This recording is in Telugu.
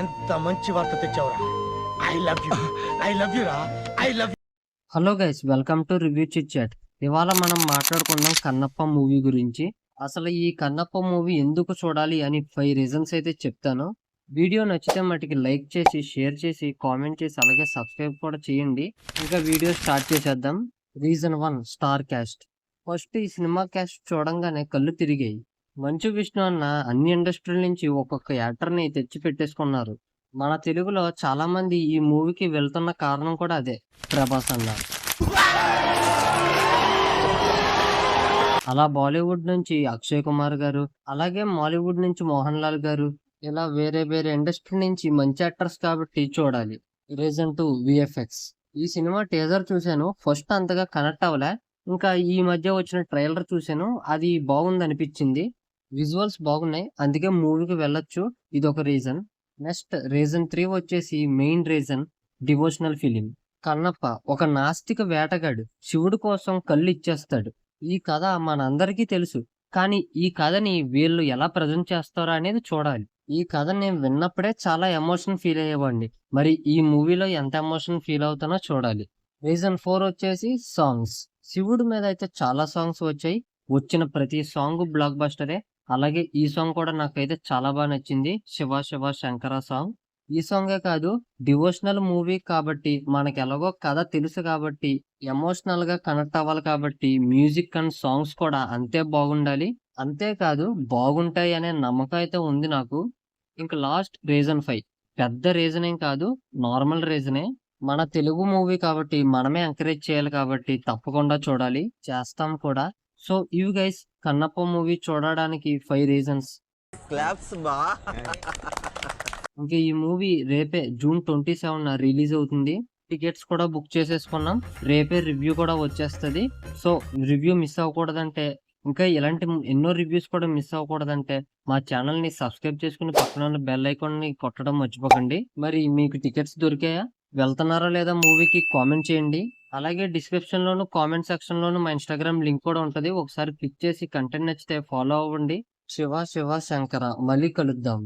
ఎంత మంచి వార్త తెచ్చావురా. I love you, I love you రా, I love you. Hello guys, welcome to review chit chat. ఇవాళ మనం మాట్లాడుకుందాం కన్నప్ప మూవీ గురించి. అసలు ఈ కన్నప్ప మూవీ ఎందుకు చూడాలి అని 5 రీజన్స్ అయితే చెప్తాను. వీడియో నచ్చితే మటుకి లైక్ చేసి, షేర్ చేసి, కామెంట్ చేసి, అలాగే సబ్స్క్రైబ్ కూడా చేయండి. ఇంకా వీడియో స్టార్ట్ చేసేద్దాం. Reason 1, star cast. ఫస్ట్ ఈ సినిమా క్యాస్ట్ చూడంగానే కళ్ళు తిరిగాయి. మంచు విష్ణు అన్న అన్ని ఇండస్ట్రీల నుంచి ఒక్కొక్క యాక్టర్ని తెచ్చి పెట్టేసుకున్నారు. మన తెలుగులో చాలా మంది ఈ మూవీకి వెళ్తున్న కారణం కూడా అదే, ప్రభాస్ అన్న. అలా బాలీవుడ్ నుంచి అక్షయ్ కుమార్ గారు, అలాగే మాలీవుడ్ నుంచి మోహన్ లాల్ గారు, ఇలా వేరే వేరే ఇండస్ట్రీ నుంచి మంచి యాక్టర్స్ కాబట్టి చూడాలి. Reason 2, VFX. ఈ సినిమా టీజర్ చూశాను, ఫస్ట్ అంతగా కనెక్ట్ అవ్వలే. ఇంకా ఈ మధ్య వచ్చిన ట్రైలర్ చూశాను, అది బాగుంది అనిపించింది. విజువల్స్ బాగున్నాయి, అందుకే మూవీకి వెళ్ళొచ్చు. ఇదొక రీజన్. నెక్స్ట్ రీజన్ 3 వచ్చేసి main reason, devotional film. Kannappa ఒక నాస్తిక వేటగాడు శివుడి కోసం కళ్ళు ఇచ్చేస్తాడు. ఈ కథ మనందరికీ తెలుసు, కానీ ఈ కథని వీళ్ళు ఎలా ప్రజెంట్ చేస్తారో అనేది చూడాలి. ఈ కథ నేను విన్నప్పుడే చాలా ఎమోషన్ ఫీల్ అయ్యేవాడిని. మరి ఈ మూవీలో ఎంత ఎమోషన్ ఫీల్ అవుతానో చూడాలి. రీజన్ 4 వచ్చేసి సాంగ్స్. శివుడి మీద అయితే చాలా సాంగ్స్ వచ్చాయి. వచ్చిన ప్రతి సాంగ్ బ్లాక్ బస్టరే. అలాగే ఈ సాంగ్ కూడా నాకైతే చాలా బాగా నచ్చింది, శివ శివ శంకర సాంగ్. ఈ సాంగే కాదు, డివోషనల్ మూవీ కాబట్టి మనకి ఎలాగో కథ తెలుసు కాబట్టి ఎమోషనల్ గా కనెక్ట్ అవ్వాలి కాబట్టి మ్యూజిక్ అండ్ సాంగ్స్ కూడా అంతే బాగుండాలి. అంతేకాదు బాగుంటాయి అనే నమ్మకం అయితే ఉంది నాకు. ఇంకా లాస్ట్ రీజన్ 5, పెద్ద రీజన్ ఏం కాదు, నార్మల్ రీజనే. మన తెలుగు మూవీ కాబట్టి మనమే ఎంకరేజ్ చేయాలి కాబట్టి తప్పకుండా చూడాలి, చేస్తాం కూడా. సో ఇవి గైస్, కన్నప్ప మూవీ చూడడానికి 5 రీజన్స్. ఇంకా ఈ మూవీ రేపే జూన్ 27 రిలీజ్ అవుతుంది. టికెట్స్ కూడా బుక్ చేసేసుకున్నాం. రేపే రివ్యూ కూడా వచ్చేస్తుంది. సో రివ్యూ మిస్ అవ్వకూడదంటే, ఇంకా ఇలాంటి ఎన్నో రివ్యూస్ కూడా మిస్ అవ్వకూడదంటే మా ఛానల్ ని సబ్స్క్రైబ్ చేసుకుని పక్కన ఉన్న బెల్ ఐకాన్ ని కొట్టడం మర్చిపోకండి. మరి మీకు టికెట్స్ దొరికాయా, వెళ్తున్నారా లేదా మూవీకి కామెంట్ చేయండి. అలాగే డిస్క్రిప్షన్ లోను, కామెంట్ సెక్షన్ లోను మా ఇన్స్టాగ్రామ్ లింక్ కూడా ఉంటది. ఒకసారి క్లిక్ చేసి కంటెంట్ నచ్చితే ఫాలో అవ్వండి. శివ శివ శంకర. మళ్ళీ కలుద్దాం.